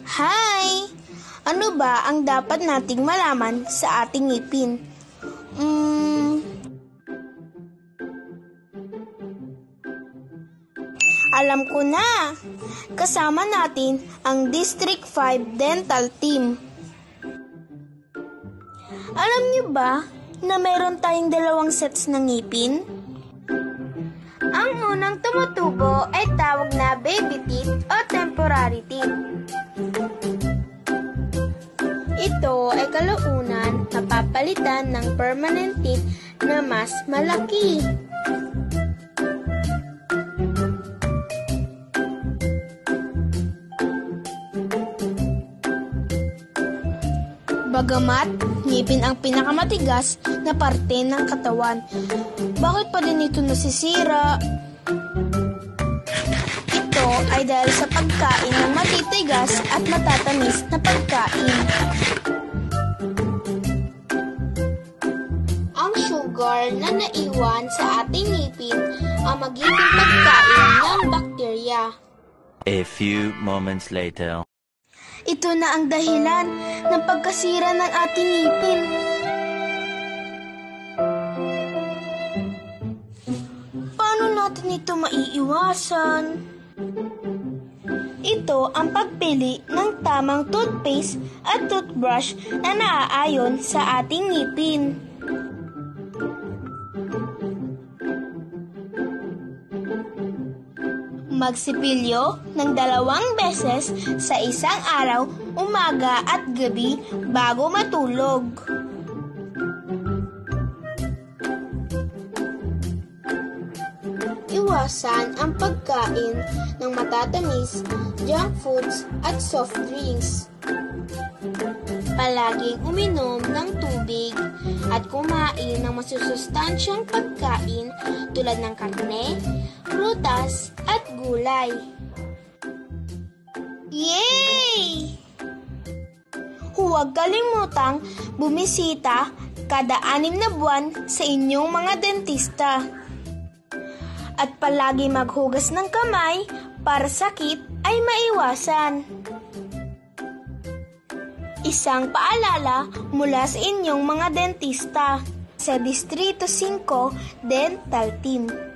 Hi! Ano ba ang dapat nating malaman sa ating ngipin? Alam ko na! Kasama natin ang District 5 Dental Team. Alam niyo ba na meron tayong 2 sets ng ngipin? Ang unang tumutubo ay tawag na baby teeth o temporary teeth. Ito ay kalaunan na papalitan ng permanent teeth na mas malaki. Bagamat ngipin ang pinakamatigas na parte ng katawan, bakit pa din ito nasisira? Ito ay dahil sa pagkain ng matitigas at matatamis na pagkain. Ang sugar na naiwan sa ating ngipin ang magiging pagkain ng bakterya. A few moments later. Ito na ang dahilan ng pagkasira ng ating ngipin. Paano natin ito maiiwasan? Ito ang pagpili ng tamang toothpaste at toothbrush na naaayon sa ating ngipin. Magsipilyo ng 2 beses sa isang araw, umaga at gabi bago matulog. Iwasan ang pagkain ng matatamis, junk foods at soft drinks. Palaging uminom ng tubig at kumain ng masusustansyang pagkain tulad ng karne, prutas at gulay. Yay! Huwag kalimutang bumisita kada 6 na buwan sa inyong mga dentista. At palagi maghugas ng kamay para sakit ay maiwasan. Isang paalala mula sa inyong mga dentista sa Distrito 5 Dental Team.